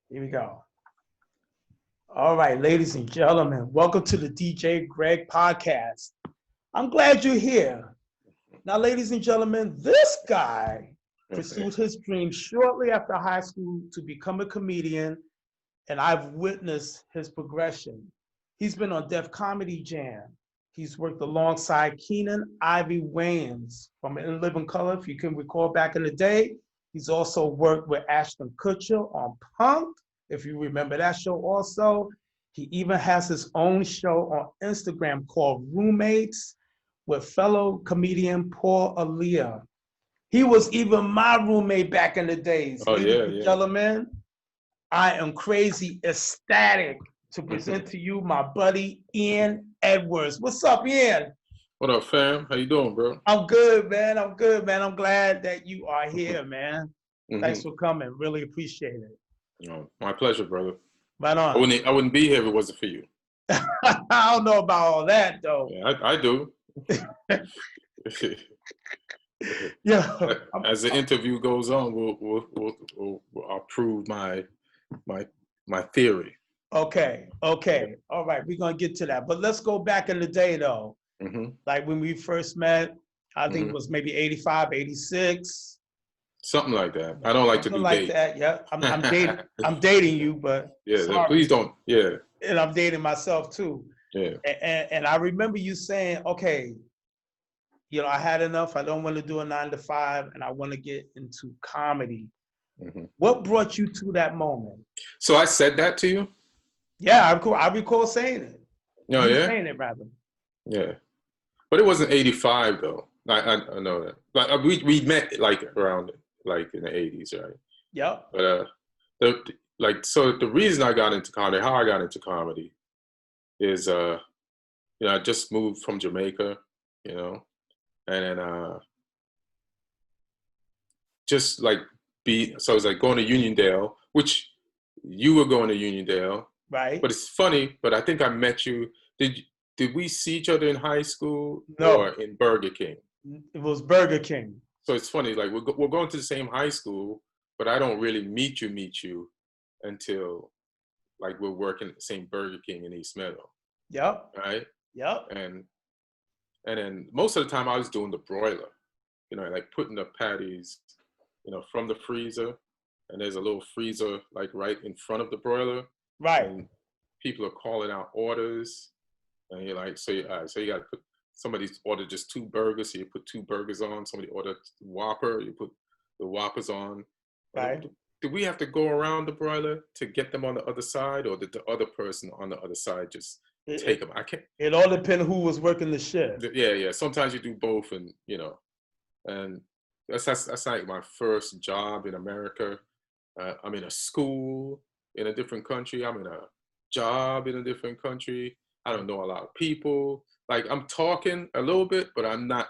Here we go. All right, ladies and gentlemen, welcome to the DJ Greg podcast. I'm glad you're here. Now, ladies and gentlemen, this guy pursued his dream shortly after high school to become a comedian, and I've witnessed his progression. He's been on Def Comedy Jam. He's worked alongside Keenan Ivy Wayans from In Living Color, if you can recall back in the day. He's also worked with Ashton Kutcher on Punk'd, if you remember that show also. He even has his own show on Instagram called Roommates with fellow comedian Paul Alia. He was even my roommate back in the days. Oh, Ladies yeah, and yeah. gentlemen, I am crazy ecstatic to present to you my buddy Ian Edwards. What's up, Ian? What up, fam? How you doing, bro? I'm good, man. I'm good, man. I'm glad that you are here, man. Thanks Mm-hmm. for coming. Really appreciate it. Oh, my pleasure, brother. Right I on. wouldn't be here if it wasn't for you. I don't know about all that, though. Yeah, I do. Yeah. As the interview goes on, I'll prove my theory. Okay. All right. We're going to get to that. But let's go back in the day, though. Mm-hmm. Like when we first met, I think it was maybe 85, 86. Something like that. I don't like to do like dates. that. Yeah. I'm dating. I'm dating you, but Yeah, please don't. Yeah. And I'm dating myself too. Yeah. And I remember you saying, okay, I had enough. I don't want to do a 9 to 5, and I want to get into comedy. Mm-hmm. What brought you to that moment? So I said that to you? Yeah, I recall saying it. Oh, yeah? Saying it, rather. Yeah. But it wasn't 85, though. I know that. Like we met like around like in the 80s, right? Yep. But so the reason I got into comedy, how I got into comedy is I just moved from Jamaica, and then just like so I was like going to Uniondale, which you were going to Uniondale. Right. But it's funny, but I think I met you. Did we see each other in high school? No. Or in Burger King? It was Burger King. So it's funny, like we're going to the same high school, but I don't really meet you until like we're working at the same Burger King in East Meadow. Yep. Right? Yep. And then most of the time I was doing the broiler, like putting the patties, from the freezer, and there's a little freezer like right in front of the broiler. Right. And people are calling out orders, and you're like, so you got to put. Somebody's ordered just 2 burgers, so you put 2 burgers on. Somebody ordered Whopper, you put the Whoppers on. Right. Do we have to go around the broiler to get them on the other side, or did the other person on the other side just take them? I can't. It all depends who was working the shift. Yeah. Sometimes you do both, and and that's like my first job in America. I'm in a school in a different country. I'm in a job in a different country. I don't know a lot of people. Like I'm talking a little bit, but I'm not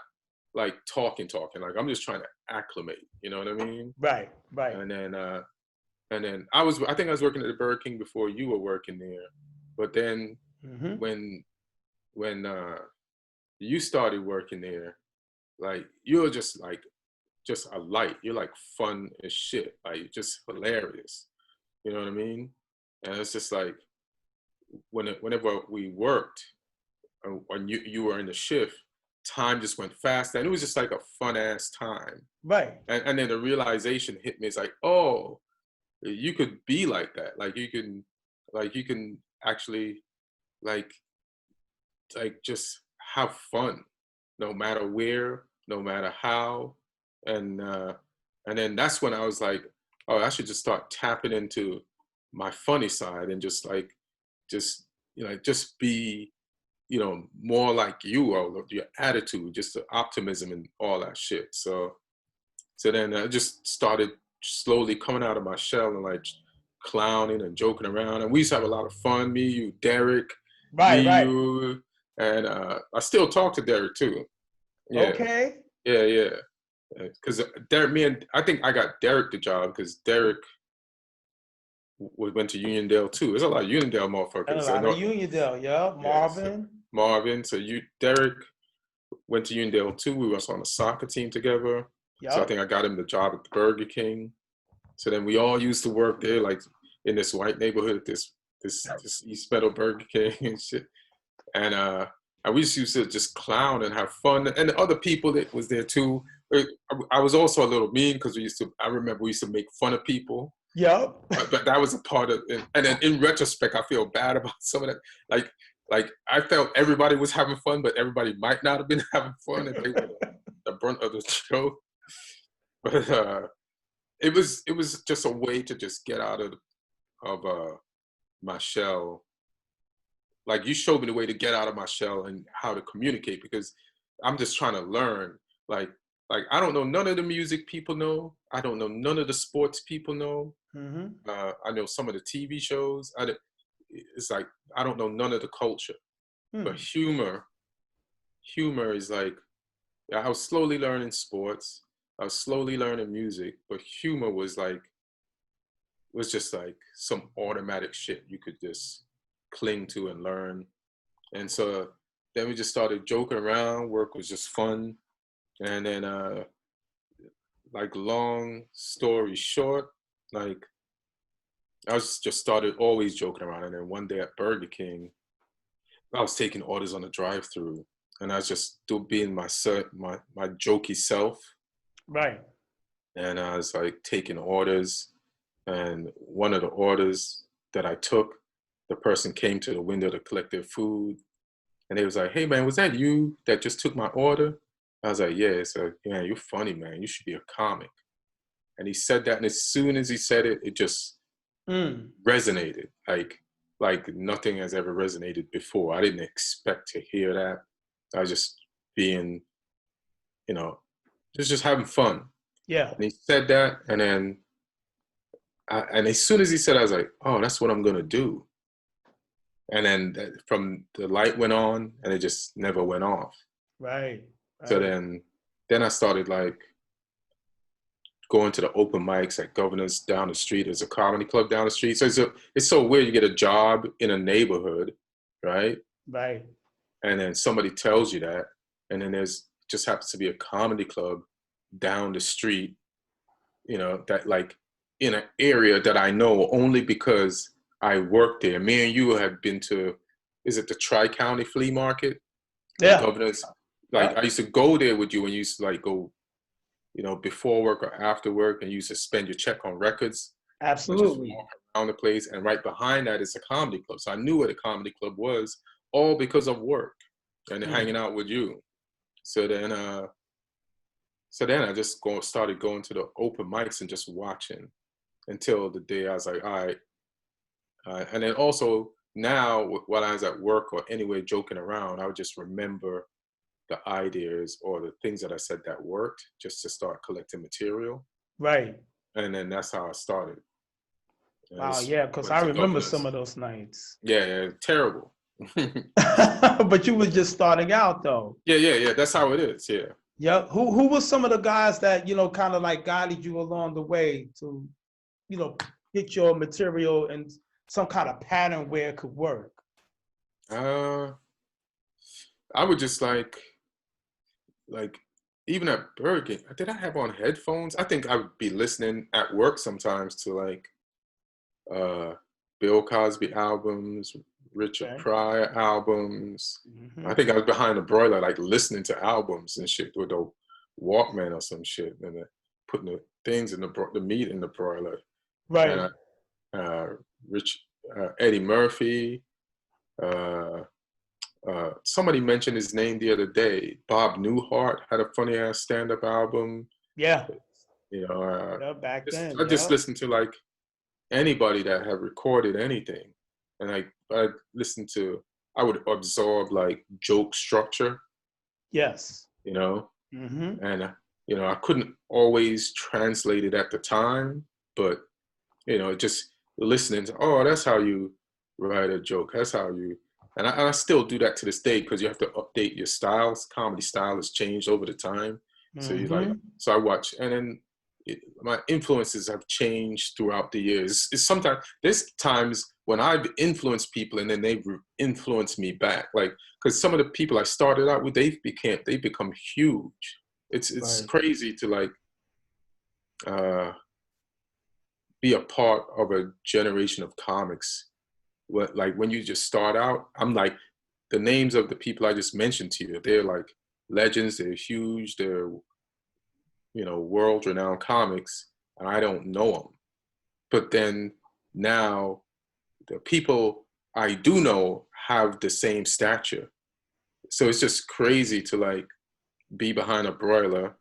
like talking. Like I'm just trying to acclimate. You know what I mean? Right. And then I think I was working at the Burger King before you were working there. But then when you started working there, like you're just a light. You're like fun as shit. Like just hilarious. You know what I mean? And it's just like whenever we worked. When you were in the shift, time just went fast, and it was just like a fun ass time. Right. And then the realization hit me. It's like, oh, you could be like that. Like you can actually like just have fun, no matter where, no matter how. And then that's when I was like, oh, I should just start tapping into my funny side and just be more like you, or your attitude, just the optimism and all that shit. So then I just started slowly coming out of my shell and like clowning and joking around. And we used to have a lot of fun, me, you, Derek, you. And I still talk to Derek too. Yeah. Okay. Yeah. Because Derek, I think I got Derek the job because Derek went to Uniondale too. There's a lot of Uniondale motherfuckers. Uniondale, yeah. Marvin. So Derek went to Uniondale too. We was on a soccer team together. Yep. So I think I got him the job at the Burger King. So then we all used to work there. Like in this white neighborhood, this East Meadow Burger King and shit. And we just used to just clown and have fun. And the other people that was there too. I was also a little mean because I remember we used to make fun of people. Yep. But that was a part of it. And then in retrospect, I feel bad about some of that. Like I felt everybody was having fun, but everybody might not have been having fun, and they were the brunt of the show. But it was just a way to just get out of my shell. Like, you showed me the way to get out of my shell and how to communicate, because I'm just trying to learn. Like I don't know none of the music people know. I don't know none of the sports people know. Mm-hmm. I know some of the TV shows. It's like I don't know none of the culture. But humor is like, I was slowly learning sports. I was slowly learning music, but humor was just like some automatic shit you could just cling to and learn. And so then we just started joking around. Work was just fun. And then like, long story short, like, I was just started always joking around. And then one day at Burger King, I was taking orders on the drive-through, and I was just being my jokey self. Right. And I was like taking orders, and one of the orders that I took, the person came to the window to collect their food, and they was like, "Hey man, was that you that just took my order?" I was like, "Yeah." So, "Yeah, you're funny, man. You should be a comic." And he said that, and as soon as he said it, it just resonated. Like nothing has ever resonated before. I didn't expect to hear that. I was just being, just having fun. Yeah. And he said that, and then, and as soon as he said it, I was like, "Oh, that's what I'm gonna do." And then from the light went on, and it just never went off. Right. So then I started like going to the open mics at Governor's down the street. There's a comedy club down the street. So it's so weird. You get a job in a neighborhood, right? Right. And then somebody tells you that, and then there's just happens to be a comedy club down the street, that like in an area that I know only because I worked there. Me and you had been to, is it the Tri-County Flea Market? Yeah. Governor's. Like, I used to go there with you, and you used to like go, before work or after work, and you used to spend your check on records. Absolutely. Just walk around the place, and right behind that is a comedy club. So I knew where the comedy club was, all because of work and hanging out with you. So then I just started going to the open mics and just watching until the day I was like, all right. And then also now, while I was at work or anywhere joking around, I would just remember the ideas or the things that I said that worked, just to start collecting material. Right. And then that's how I started. Wow, yeah, because I remember some of those nights. Yeah, terrible. But you were just starting out, though. Yeah. That's how it is. Yeah. Yeah. Who were some of the guys that, kind of like guided you along the way to, get your material in some kind of pattern where it could work? I would just like even at Burger King, did I have on headphones? I think I would be listening at work sometimes to like Bill Cosby albums, Richard Pryor albums. I think I was behind the broiler, like listening to albums and shit with a Walkman or some shit, and putting the things in the meat in the broiler. Right. And Eddie Murphy. Somebody mentioned his name the other day. Bob Newhart had a funny ass stand-up album. Yeah. Back then. I just listened to like anybody that had recorded anything, and I would absorb like joke structure. Yes. And I couldn't always translate it at the time, but just listening to, oh, that's how you write a joke. That's how you. And I still do that to this day, because you have to update your styles. Comedy style has changed over the time. So so I watch, and then my influences have changed throughout the years. Sometimes there's times when I've influenced people and then they've influenced me back. Like, because some of the people I started out with, they become huge. It's crazy to like, be a part of a generation of comics. What, like when you just start out, I'm like, the names of the people I just mentioned to you, they're like legends, they're huge, they're, you know, world-renowned comics, and I don't know them. But then now the people I do know have the same stature. So it's just crazy to like be behind a broiler,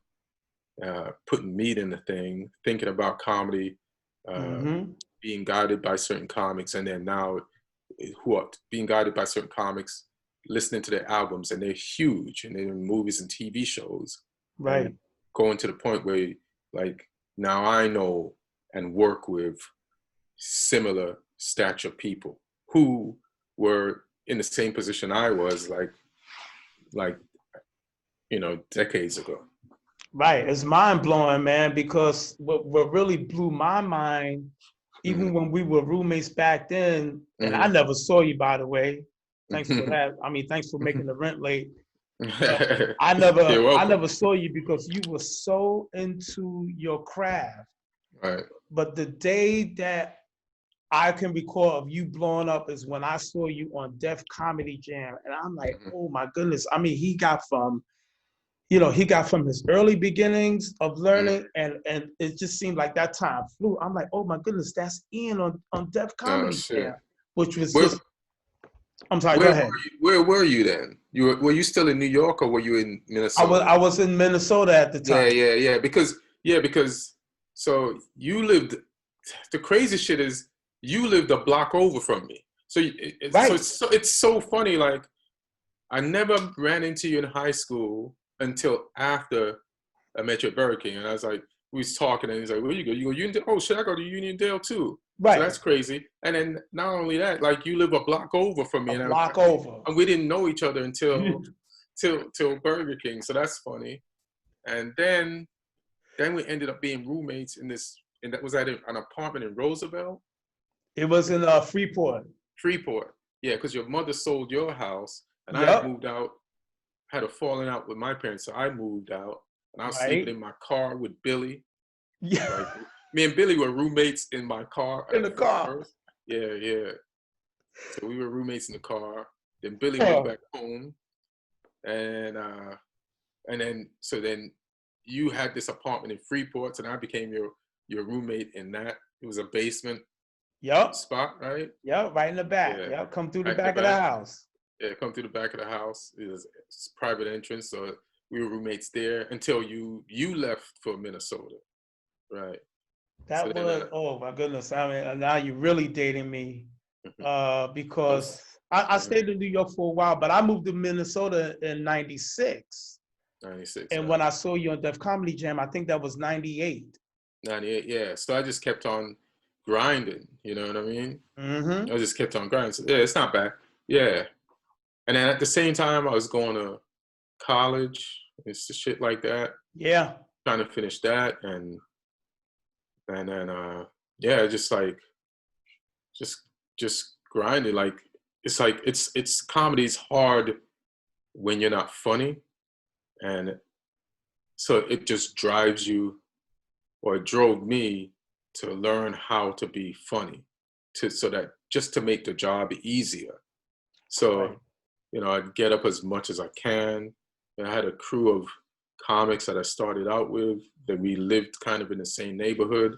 putting meat in the thing, thinking about comedy, Mm-hmm. being guided by certain comics, and then now who are being guided by certain comics, listening to their albums, and they're huge, and they're in movies and TV shows, Right. and going to the point where like now I know and work with similar stature people who were in the same position I was like you know, decades ago. Right. It's mind blowing, man, because what really blew my mind, even Mm-hmm. when we were roommates back then, and I Mm-hmm. never saw you, by the way. Thanks for Mm-hmm. that. I mean, thanks for making the rent late. You're I welcome. never saw you because you were so into your craft. Right. But the day that I can recall of you blowing up is when I saw you on Def Comedy Jam. And I'm like, Mm-hmm. oh my goodness. I mean, he got from his early beginnings of Mm-hmm. learning, and it just seemed like that time flew. I'm like, oh my goodness, that's Ian on Def Oh Comedy shit. Jam, which was Where just, I'm sorry, go where ahead. were you then? Were you still in New York or were you in Minnesota? I was in Minnesota at the Yeah, time. yeah, because so you lived. The crazy shit is you lived a block over from me. So Right. it's so funny. Like I never ran into you in high school until after I met you at Burger King, and I was like, we was talking, and he's like, where you go? You go Uniondale? Oh shit, I go to Uniondale too. So Right. that's crazy. And then not only that, like you live a block over from me, A and block over. we didn't know each other until till Burger King. So that's funny. And then we ended up being roommates in this, and that was at an apartment in Roosevelt, It was in Freeport. Freeport. Yeah, because your mother sold your house, and I had Yep. moved out, had a falling out with my parents, so I moved out, and I was sleeping Right. in my car with Billy. Yeah. Like me and Billy were roommates in my car In at the car. first. Yeah, yeah. So we were roommates in the car. Then Billy moved Oh, back home, and then you had this apartment in Freeport, and I became your roommate in that. It was a basement yep. spot, right? Yep. Right in the back. Yeah, Yep. Come through the right in the back of the back. house. Yeah, come through the back of the house. It's private entrance, so we were roommates there until you left for Minnesota, right? So That then was, oh my goodness. I mean, now you're really dating me, I because was I stayed in New York for a while, but I moved to Minnesota in '96. 96, And when I saw you on Def Comedy Jam, I think that was '98. 98, yeah. So I just kept on grinding, you know what I mean? Mm-hmm. I just kept on grinding. So, yeah, it's not bad. Yeah. And then at the same time, I was going to college. It's shit like that. Yeah. Trying to finish that, and then yeah, just like just grinding. Like it's comedy's hard when you're not funny, and so it just drives you, or it drove me to learn how to be funny, so that just to make the job easier. Right. So you know, I'd get up as much as I can. And I had a crew of comics that I started out with that we lived kind of in the same neighborhood.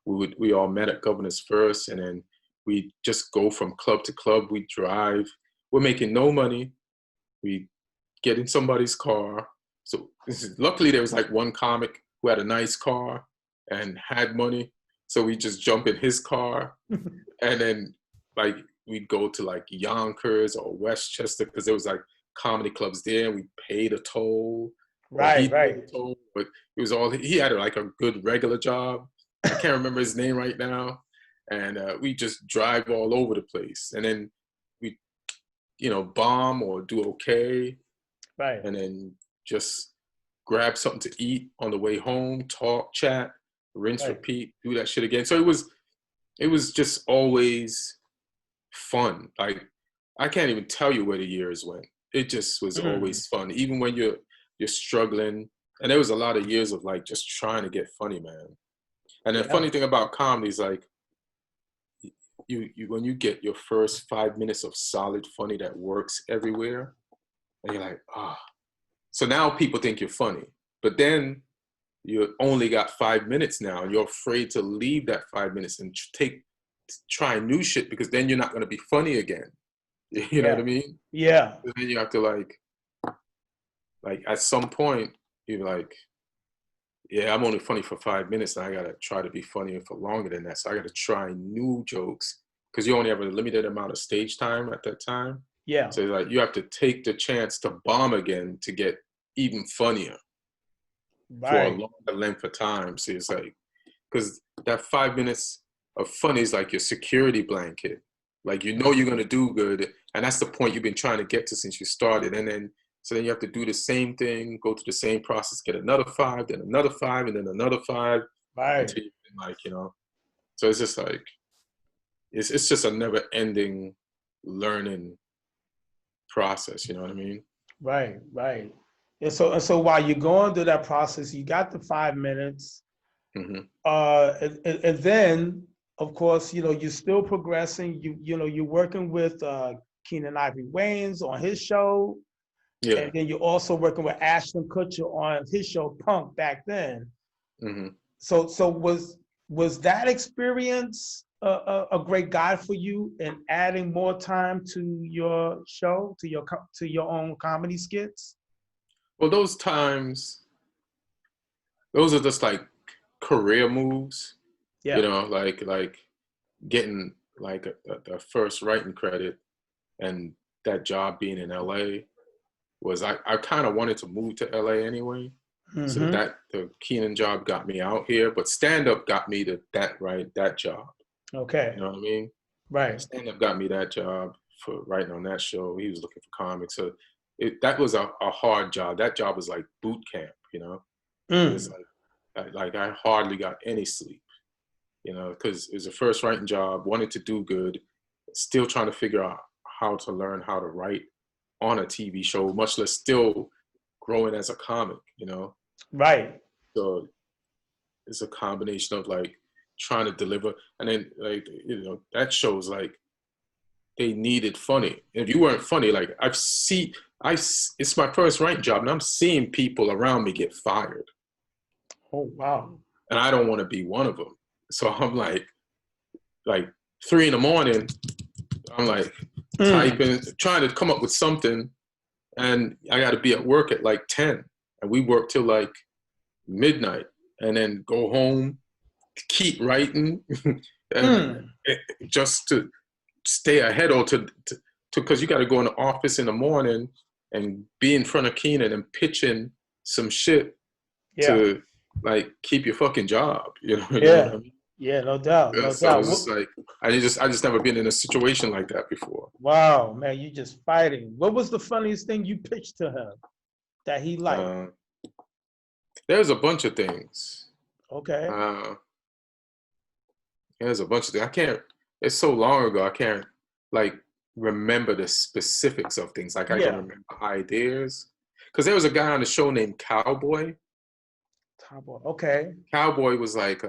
We all met at Governor's First, and then we just go from club to club. We drive. We're making no money. We get in somebody's car. So luckily there was like one comic who had a nice car and had money. So we just jump in his car, and then like we'd go to like Yonkers or Westchester because there was like comedy clubs there, and we paid a toll, or he Right. paid Right. a toll, but it was all he had like a good regular job. I can't remember his name right now, and we just drive all over the place, and then we, you know, bomb or do okay, Right. and then just grab something to eat on the way home, talk, chat, rinse, Right. repeat, do that shit again. So it was just always fun. Like I can't even tell you where the years went. It just was Mm. always fun, even when you're struggling. And there was a lot of years of like just trying to get funny, man. And the Yeah. funny thing about comedy is like you when you get your first 5 minutes of solid funny that works everywhere, and you're like, ah. So now people think you're funny, but then you only got 5 minutes now, and you're afraid to leave that 5 minutes and try new shit because then you're not going to be funny again. You know what Yeah. I mean? Yeah. And then you have to like at some point you're like, yeah, I'm only funny for 5 minutes, and I gotta try to be funnier for longer than that. So I gotta try new jokes because you only have a limited amount of stage time at that time. Yeah. So like you have to take the chance to bomb again to get even funnier for a Right. longer length of time. So it's like, because that 5 minutes of fun is like your security blanket. Like you know you're gonna do good, and that's the point you've been trying to get to since you started. And then so then you have to do the same thing, go through the same process, get another 5, then another 5, and then another 5 Right. until you can like, you know. So it's just like it's just a never ending learning process, you know what I mean? Right. Right. And so while you're going through that process, you got the 5 minutes. Hmm. And then, of course, you're still progressing. You're working with Keenan Ivory Wayans on his show, Yeah. and then you're also working with Ashton Kutcher on his show Punk back then. Hmm. So was that experience a great guide for you in adding more time to your show, to your own comedy skits? Well, those times, those are just like career moves, you Yeah. know, like getting like a first writing credit and that job being in LA was I kind of wanted to move to LA anyway. So Mm-hmm. that the Keenan job got me out here, but stand up got me to that job. Okay. You know what I mean? Right. Stand up got me that job for writing on that show. He was looking for comics. So that was a hard job. That job was like boot camp, you know? It was Mm. like I hardly got any sleep, you know, because it was a first writing job, wanted to do good, still trying to figure out how to learn how to write on a TV show, much less still growing as a comic, you know. Right. So it's a combination of like trying to deliver, and then like you know that shows like they needed funny. And if you weren't funny, like it's my first writing job, and I'm seeing people around me get fired, Oh, wow. and I don't want to be one of them. So I'm like 3 in the morning, I'm like Mm. typing, trying to come up with something, and I got to be at work at like 10, and we work till like midnight, and then go home, keep writing, and Mm. just to stay ahead or to because you got to go in the office in the morning and be in front of Keenan and pitching some shit Yeah. to like keep your fucking job. You know what Yeah. I mean? Yeah. No doubt. Yeah, No so doubt. it's just like I just never been in a situation like that before. Wow, man, you just fighting. What was the funniest thing you pitched to him that he liked? Uh, there's a bunch of things. Okay. Uh, there's a bunch of things. I can't. It's so long ago. I can't like remember the specifics of things. Like I can Yeah. remember ideas. Because there was a guy on the show named Cowboy. Top one. Okay. Cowboy was like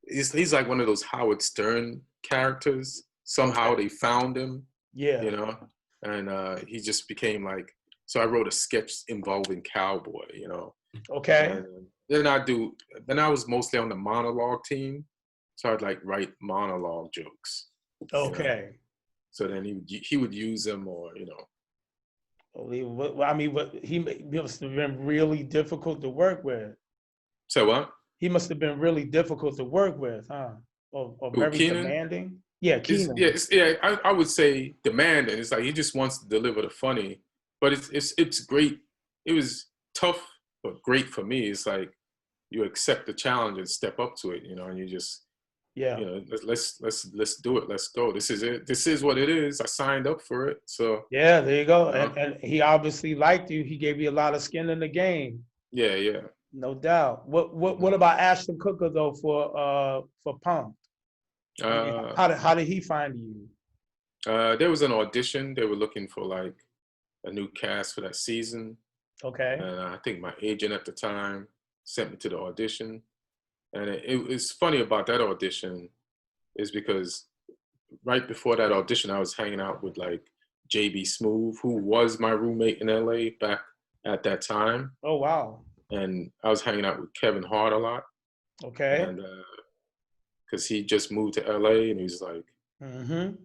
he's like one of those Howard Stern characters. Okay. Somehow they found him, Yeah. you know, and he just became like. So I wrote a sketch involving Cowboy, you know, Okay. and then Then I was mostly on the monologue team, so I'd like write monologue jokes, you know. Okay. So then he would use them, or you know. I mean, he must have been really difficult to work with. So what? He must have been really difficult to work with, huh? Or Who, very Keenan? demanding. Yeah, Keenan. Yeah. I would say demanding. It's like he just wants to deliver the funny, but it's great. It was tough, but great for me. It's like you accept the challenge and step up to it, you know, and you just Yeah. you know let's do it. Let's go. This is it. This is what it is. I signed up for it, so Yeah, there you go. you know, And he obviously liked you. He gave you a lot of skin in the game. yeah. No doubt. What Mhm. about Ashton Cooker though for Punk? I mean, Uh, how did he find you? there was an audition. They were looking for like a new cast for that season, Okay. and I think my agent at the time sent me to the audition. And it was funny about that audition is because right before that audition, I was hanging out with like JB Smoove, who was my roommate in LA back at that time. Oh, wow. And I was hanging out with Kevin Hart a lot. Okay. And because he just moved to LA and he was like, Mm-hmm.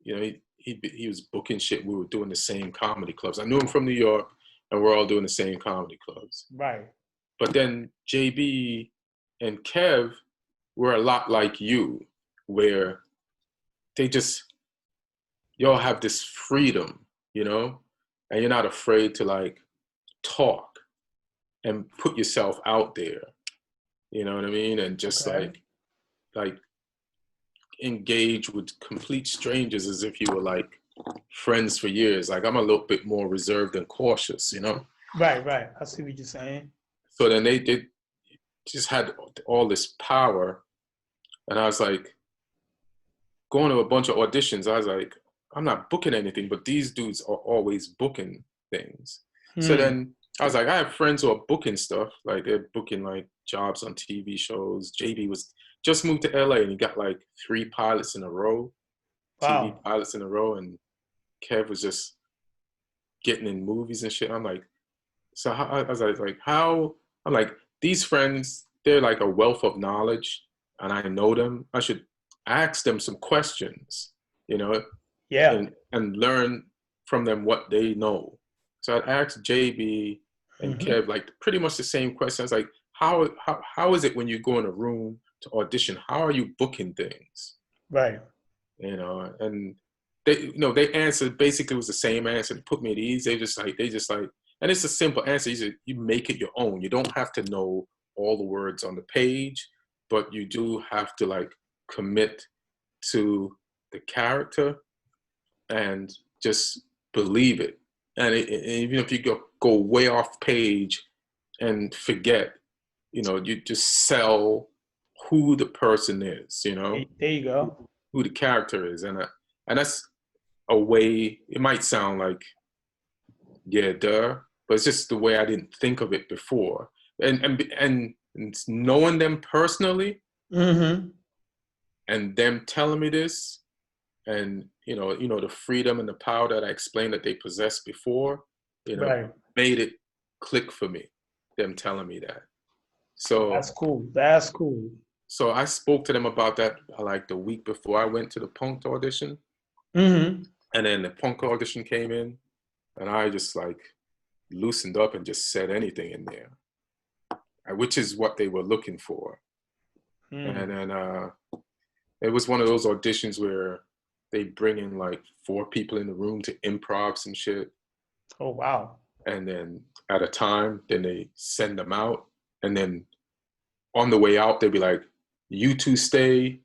you know, he was booking shit. We were doing the same comedy clubs. I knew him from New York, and we're all doing the same comedy clubs. Right. But then JB and Kev were a lot like you, where y'all have this freedom, you know, and you're not afraid to like talk and put yourself out there. You know what I mean? And just Okay. like engage with complete strangers as if you were like friends for years. Like I'm a little bit more reserved and cautious, you know? Right, right. I see what you're saying. So then they just had all this power. And I was like, going to a bunch of auditions, I was like, I'm not booking anything, but these dudes are always booking things. So Hmm. then I was like, I have friends who are booking stuff, like they're booking like jobs on TV shows. JB was just moved to LA and he got like 3 pilots in a row, TV Wow. pilots in a row, and Kev was just getting in movies and shit. I'm like, so how, I was like, how? I'm like, these friends, they're like a wealth of knowledge, and I know them. I should ask them some questions, you know, Yeah. and learn from them what they know. So I asked JB and Mm-hmm. Kev like pretty much the same questions, like how is it when you go in a room to audition? How are you booking things? Right. You know, and they answered basically was the same answer to put me at ease. They just like, and it's a simple answer. You make it your own. You don't have to know all the words on the page, but you do have to like commit to the character and just believe it. And even if you go way off page and forget, you know, you just sell who the person is, you know, There you go. who the character is, and that's a way. It might sound like yeah, duh, but it's just the way I didn't think of it before. And knowing them personally Mm-hmm. and them telling me this, and the freedom and the power that I explained that they possessed before, Right. made it click for me. Them telling me that. So That's cool. That's cool. so I spoke to them about that like the week before I went to the Punk audition, Mm-hmm. and then the Punk audition came in, and I just like loosened up and just said anything in there, which is what they were looking for. Mm. And then it was one of those auditions where they bring in like 4 people in the room to improv some shit, Oh, wow. and then at a time, then they send them out, and then on the way out, they'd be like, "You 2 stay,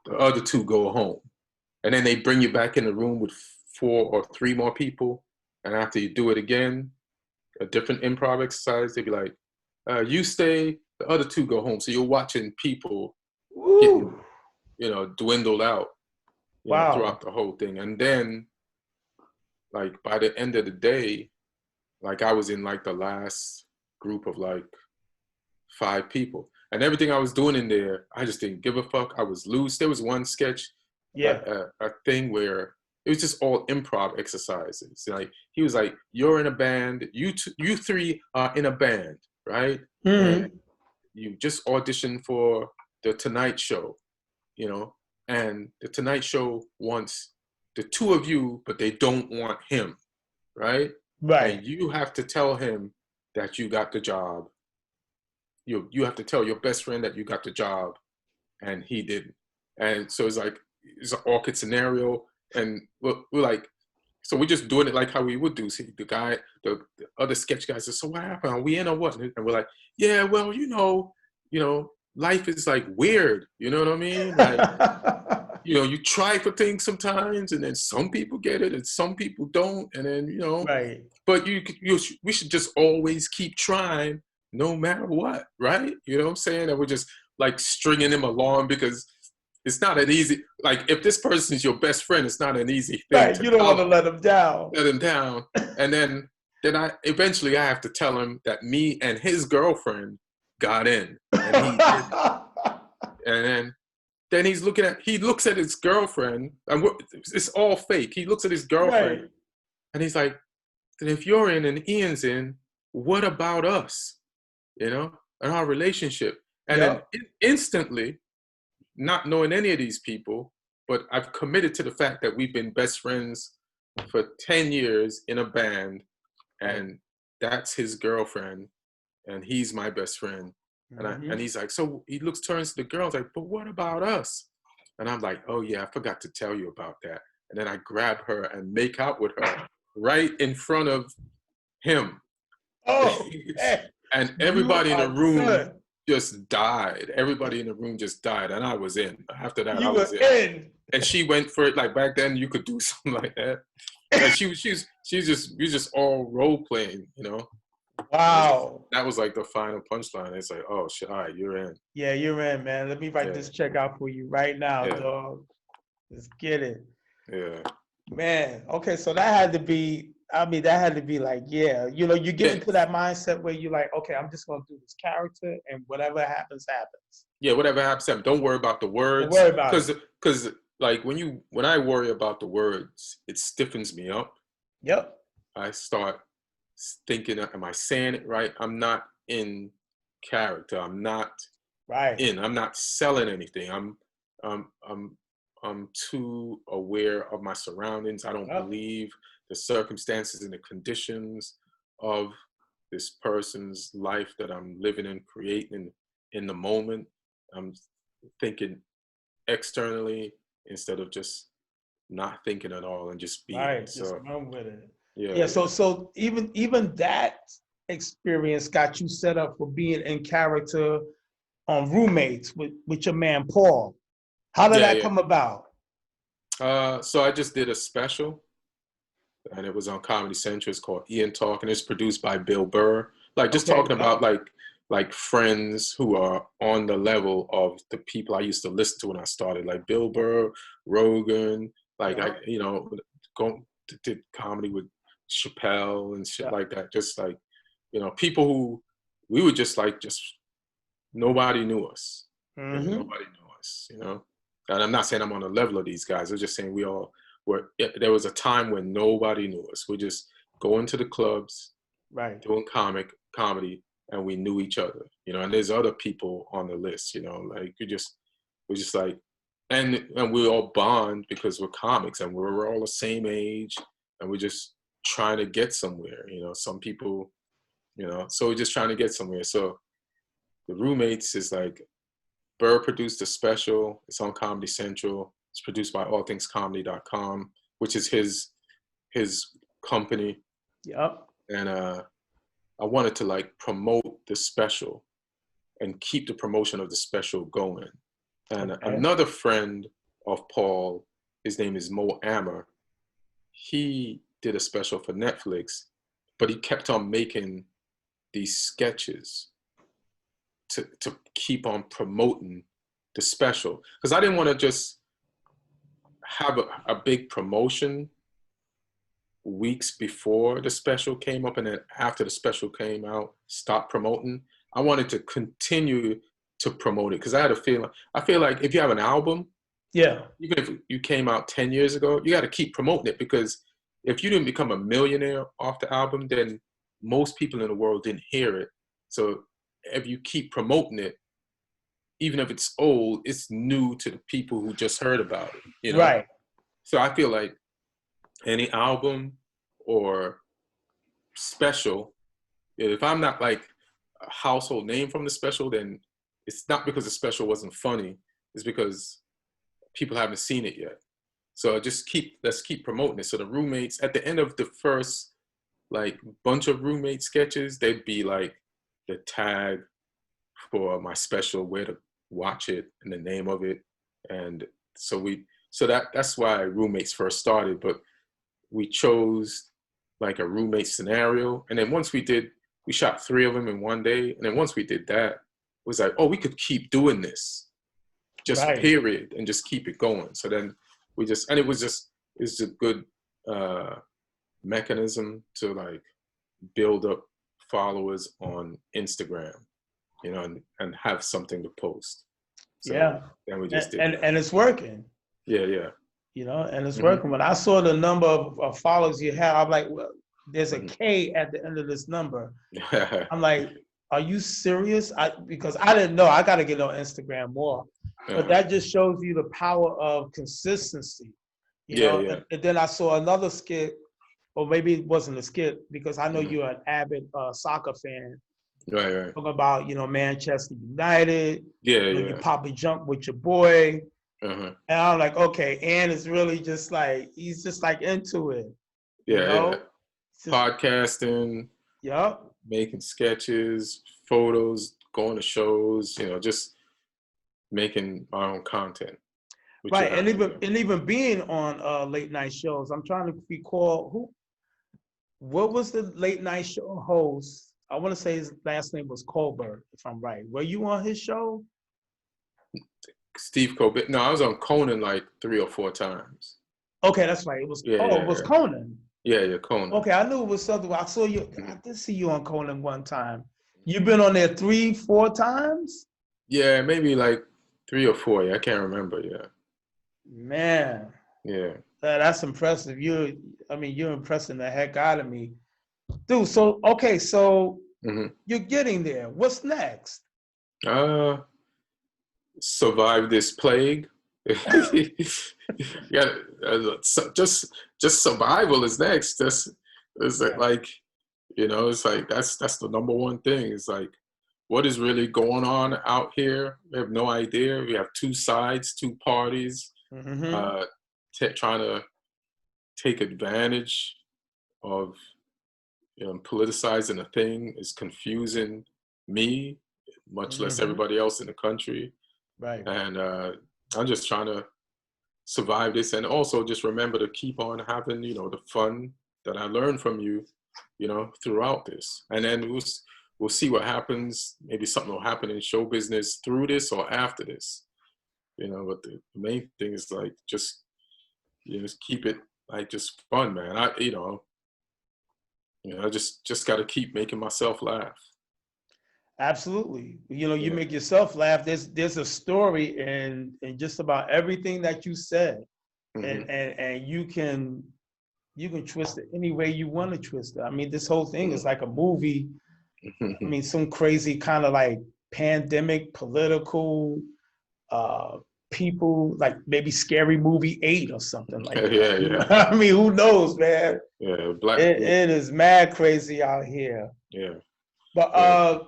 the other 2 go home," and then they bring you back in the room with 4 or 3 more people, and after you do it again, a different improv exercise, they'd be like, "You stay, the other 2 go home." So you're watching people getting, Woo. dwindled out, Wow. throughout the whole thing. And then, like, by the end of the day, like, I was in, like, the last group of, like, 5 people. And everything I was doing in there, I just didn't give a fuck. I was loose. There was one sketch, Yeah. a thing where it was just all improv exercises. Like, he was like, "You're in a band. You 3 are in a band, right? And Mm-hmm. you just auditioned for the Tonight Show, you know, and the Tonight Show wants the 2 of you, but they don't want him, right? Right. And you have to tell him that you got the job. You have to tell your best friend that you got the job, and he didn't. And so it's an awkward scenario, and we're like, so we're just doing it like how we would do. See, the other sketch guy says, "So what happened? Are we in or what?" And we're like, "Yeah, well, life is like weird. You know what I mean? Like, you try for things sometimes, and then some people get it, and some people don't, and then Right. but we should just always keep trying, no matter what, right? You know what I'm saying? And we're just like stringing him along because it's not an easy. Like, if this person is your best friend, it's not an easy thing Right. to You don't want to let them down. let him down. And then I eventually I have to tell him that me and his girlfriend got in, and he did, and then he looks at his girlfriend, and it's all fake. He looks at his girlfriend, Right. and he's like, "Then if you're in and Ian's in, what about us? You know, and our relationship?" And then Yep. instantly, not knowing any of these people, but I've committed to the fact that we've been best friends for 10 years in a band, Right. and that's his girlfriend, and he's my best friend. And he's like, so he turns to the girls like, but what about us? And I'm like, oh yeah, I forgot to tell you about that. And then I grab her and make out with her right in front of him. Oh, man. And You everybody in the are room good. just died. Everybody in the room just died. And I was in. After that, I You was were in. in. And she went for it. Like back then, you could do something like that. Like we just all role playing, you know. Wow. That was like the final punchline. It's like, oh shit, all right, you're in. Yeah, you're in, man. Let me write Yeah, this check out for you right now, yeah, dog. Let's get it. yeah. Man, okay, so that had to be, I mean, that had to be like, yeah, you get Yeah, into that mindset where you're like, okay, I'm just gonna do this character and whatever happens, happens. yeah. Whatever happens, don't worry about the Don't words, worry about it. because like when I worry about the words, it stiffens me up. Yep. I start thinking, am I saying it right? I'm not in character. I'm not Right. in. I'm not selling anything. I'm I'm I'm too aware of my surroundings. I don't Yep. believe the circumstances and the conditions of this person's life that I'm living and creating in the moment. I'm thinking externally instead of just not thinking at all and just being. Right. Just So run with it. yeah, Yeah. So yeah. so even that experience got you set up for being in character on Roommates with your man Paul. How did Yeah, that yeah. come about? So I just did a special, and it was on Comedy Central. It's called Ian Talk, and it's produced by Bill Burr. Like just Okay. talking about Yep. like friends who are on the level of the people I used to listen to when I started, like Bill Burr, Rogan. Like I, Yep. go did comedy with Chappelle and shit Yep. like that. Just like people who we were just nobody knew us. Mm-hmm. Nobody knew us. And I'm not saying I'm on the level of these guys. I'm just saying we all were. There was a time when nobody knew us. We just going to the clubs, Right. doing comedy, and we knew each other. And there's other people on the list. Like we're just like, and we all bond because we're comics and we're all the same age, and we're just trying to get somewhere. Some people, so we're just trying to get somewhere. So the Roommates is like Burr produced a special. It's on Comedy Central. It's produced by allthingscomedy.com, which is his company. Yep. And I wanted to like promote the special and keep the promotion of the special going. And Okay. another friend of Paul, his name is Mo Amer. He did a special for Netflix, but he kept on making these sketches to keep on promoting the special, because I didn't want to just have a big promotion weeks before the special came up and then after the special came out stop promoting. I wanted to continue to promote it because I feel like if you have an album, Yeah. even if you came out 10 years ago, you got to keep promoting it, because if you didn't become a millionaire off the album, then most people in the world didn't hear it. So if you keep promoting it, even if it's old, it's new to the people who just heard about it. Right. So I feel like any album or special, if I'm not like a household name from the special, then it's not because the special wasn't funny. It's because people haven't seen it yet. So let's keep promoting it. So the Roommates, at the end of the first like bunch of Roommate sketches, they'd be like the tag for my special, where to watch it and the name of it. And so that's why Roommates first started. But we chose like a roommate scenario. And then we shot 3 of them in one day. And then once we did that, it was like, oh, we could keep doing this, just Right. period, and just keep it going. So then it's a good mechanism to like build up followers on Instagram. you know, and have something to post. So Yeah. then we just did And that. and it's working. Yeah, yeah. You know, and it's Mhm. working. When I saw the number of followers you have, I'm like, well, there's a Mhm. K at the end of this number. I'm like, are you serious? Because I didn't know. I got to get on Instagram more. But that just shows you the power of consistency. You Yeah, know, yeah. and then I saw another skit, or maybe it wasn't a skit, because I know Mhm. you're an avid soccer fan. Right, right. Talking about, Manchester United, Yeah, you yeah. pop a jump with your boy. Uh-huh. And I'm like, okay, Ann is really just like, he's just like into it, you Yeah, yeah. know? It's just, Podcasting, yep. making sketches, photos, going to shows, you know, just making our own content, which you Right. And have to even do. and even being on late night shows, I'm trying to recall what was the late night show host? I want to say his last name was Colbert, if I'm right. Were you on his show? Steve Colbert. No, I was on Conan like 3 or 4 times. Okay, that's right. It Yeah, yeah, was yeah. Conan. Yeah, yeah, Conan. Okay, I knew it was something. I saw you. I Mhm. did see you on Conan one time. You've been on there 3, 4 times? Yeah, maybe like 3 or 4. Yeah, I can't remember. Yeah, Man, yeah. that's impressive. You're impressing the heck out of me. Dude, so okay, so Hmm. you're getting there. What's next? Uh, survive this plague. Yeah, just survival is next. That's is Yeah. like, you know, it's like that's the number one thing. It's like, what is really going on out here? We have no idea. We have two sides, two parties, Mm-hmm. uh, trying to take advantage of, politicizing a thing is confusing me, much less Mm-hmm. everybody else in the country. Right. And I'm just trying to survive this, and also just remember to keep on having, the fun that I learned from you, throughout this. And then we'll see what happens. Maybe something will happen in show business through this or after this. But the main thing is like just keep it like just fun, man. I just got to keep making myself laugh. Absolutely. You Yeah. make yourself laugh. There's a story in just about everything that you said. And Hmm. and you can twist it any way you want to twist it. I mean, this whole thing is Hmm. like a movie. I mean, some crazy kind of like pandemic, political, uh, people, like maybe Scary Movie 8 or something like that. Yeah, yeah, I mean, who knows, man? yeah. Black. It is mad crazy out here. Yeah, But yeah.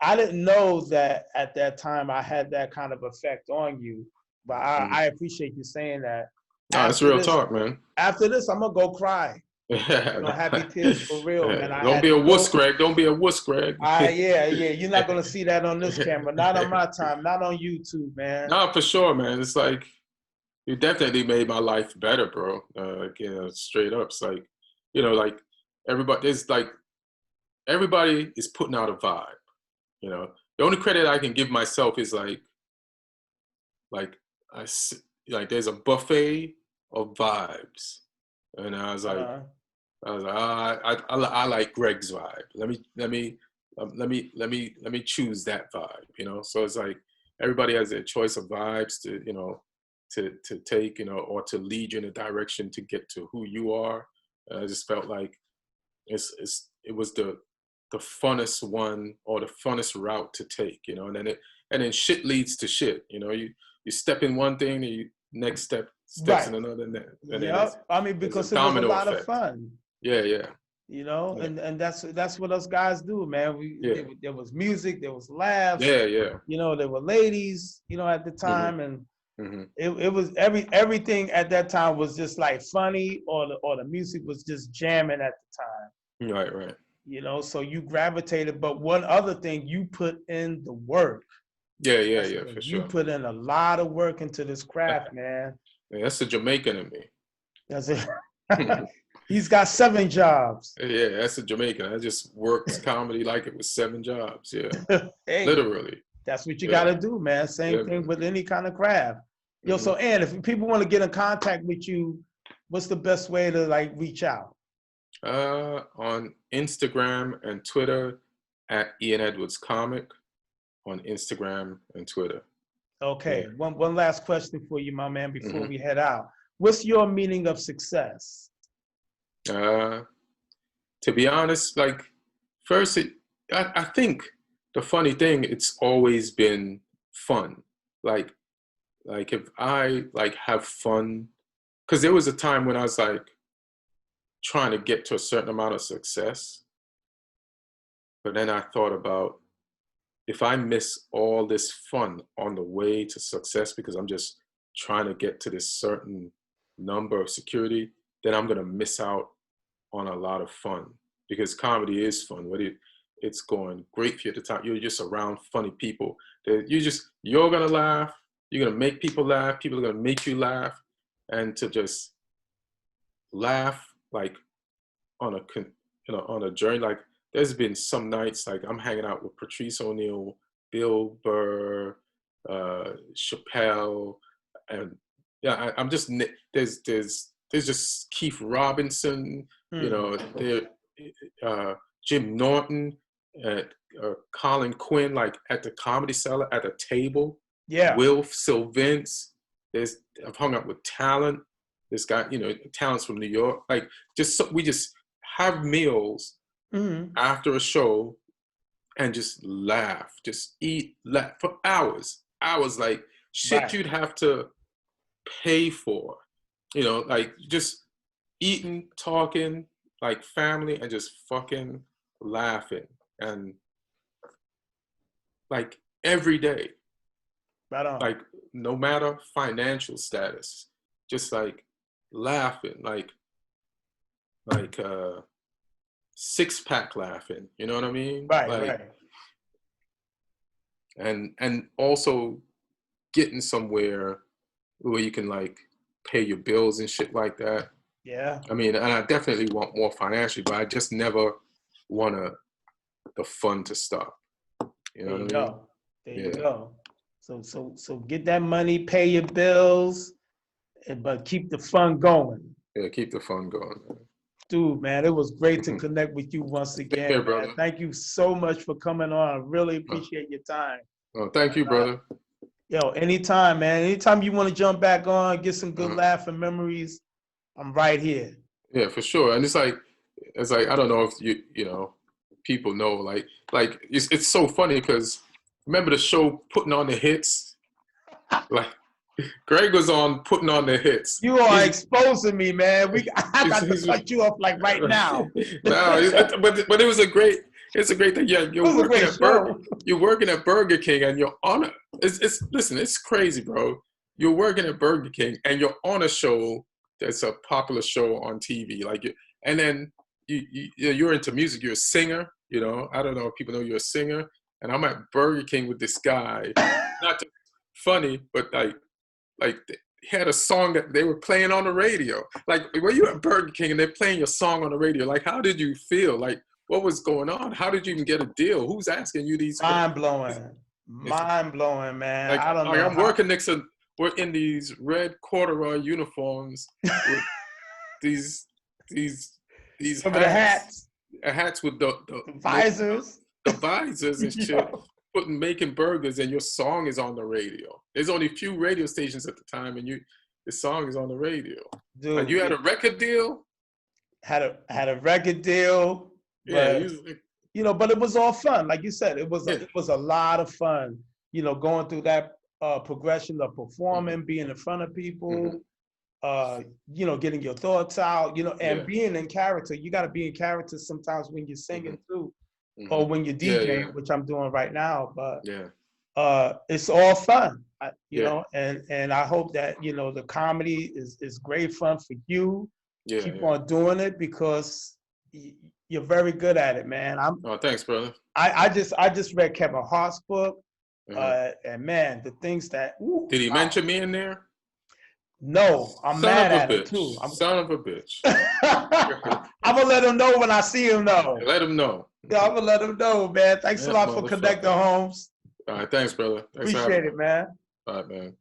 I didn't know that at that time I had that kind of effect on you. But Mhm. I appreciate you saying that. No, it's After real this, talk, man. after this, I'm gonna go cry. Happy tears for real, man. I Don't had be to a wuss, go. Greg. Don't be a wuss, Greg. Yeah, yeah. You're not gonna see that on this camera. Not on my time. Not on YouTube, man. No, for sure, man. It's like you definitely made my life better, bro. Straight up. It's like, like everybody is putting out a vibe. The only credit I can give myself is like I like there's a buffet of vibes, and Uh, I was like, I like Greg's vibe. Let me choose that vibe. So it's like everybody has their choice of vibes to take, or to lead you in a direction to get to who you are. And I just felt like it was the funnest one or the funnest route to take, and then shit leads to shit. You step in one thing, and you next steps right. in another, and then Yep. I mean, it's a because it was a domino lot of effect. fun. Yeah, yeah, yeah, And that's what us guys do, man. yeah, There was music, there was laughs, yeah, yeah. there were ladies, at the Hmm. time, and Hmm. it was everything at that time was just like funny, or the music was just jamming at the time. Right, right. So you gravitated. But one other thing, you put in the work. Yeah, yeah, yeah, for You sure. put in a lot of work into this craft, man. Yeah, that's the Jamaican in me. That's it. He's got 7 jobs. Yeah, that's the Jamaican. I just worked comedy like it was 7 jobs. Yeah, Hey, literally. that's what you got Yeah, to do, man. Same yeah, thing man. with any kind of craft. Yo, Hmm. so Ann, if people want to get in contact with you, what's the best way to like reach out? On Instagram and Twitter, at Ian Edwards Comic on Instagram and Twitter. Okay, Yeah. one last question for you, my man, before Mhm. we head out. What's your meaning of success? To be honest, like first, I think the funny thing, it's always been fun. Like if I like have fun, because there was a time when I was like trying to get to a certain amount of success, but then I thought about if I miss all this fun on the way to success because I'm just trying to get to this certain number of security, then I'm gonna miss out on a lot of fun because comedy is fun. It's going great for you at the time. You're just around funny people. You're gonna laugh. You're gonna make people laugh. People are gonna make you laugh, and to just laugh like on a journey. Like there's been some nights like I'm hanging out with Patrice O'Neal, Bill Burr, Chappelle, and yeah, I'm just there's just Keith Robinson, Jim Norton, Colin Quinn, like at the Comedy Cellar at a table. Yeah. Will Sylvince. I've hung out with Talent. This guy, Talent's from New York. Like we just have meals after a show and just laugh, just eat, laugh for hours. Like shit Right. You'd have to pay for, like just eating, talking, like family, and just fucking laughing, and like every day, Right on. like no matter financial status, just like laughing, like six-pack laughing, you know what I mean? Right, like, right. And also getting somewhere where you can like pay your bills and shit like that. Yeah. I mean, and I definitely want more financially, but I just never want the fun to stop. You know what I mean? Go. There you go. So get that money, pay your bills, but keep the fun going. Yeah, keep the fun going, man. Dude, man, it was great to connect with you once again. Care, man. brother. Thank you so much for coming on. I really appreciate your time. Oh, thank you, brother. Yo, anytime, man. Anytime you want to jump back on, get some good laugh and memories, I'm right here. Yeah, for sure. And it's like I don't know if people know, like it's so funny because remember the show Putting on the Hits? Like Greg was on Putting on the Hits. You are exposing me, man. I got to cut you off like right now. No, but it was a great. It's a great thing. Yeah, you're working at Burger King and you're on listen, it's crazy, bro. You're working at Burger King and you're on a show that's a popular show on TV, and then you're into music. You're a singer. I don't know if people know you're a singer. And I'm at Burger King with this guy. Not just funny, but like he had a song that they were playing on the radio. Like, were you at Burger King and they're playing your song on the radio? Like, how did you feel? Like, what was going on? How did you even get a deal? Who's asking you these questions? Mind blowing, man. Like, I don't know. I'm working next to, we're in these red corduroy uniforms with these Some of the hats with the visors. The visors and shit. Making burgers, and your song is on the radio. There's only a few radio stations at the time, and the song is on the radio. Dude, like you had a record deal. Had a record deal. Yeah, but, but it was all fun. Like you said, it was a lot of fun. Going through that progression of performing, being in front of people, getting your thoughts out, and being in character. You got to be in character sometimes when you're singing too. Or when you're DJing, which I'm doing right now, but it's all fun, and I hope that the comedy is great fun for you. Keep on doing it because you're very good at it, man. Oh, thanks, brother. I just read Kevin Hart's book, and man, the things that did he mention me in there? No, I'm mad at it too. Son of a bitch. I'm gonna let him know when I see him, though. Let him know. Yeah, I'm gonna let him know, man. Thanks a lot for connecting, Holmes. All right, thanks, brother. Thanks. Appreciate it, man. All right, man.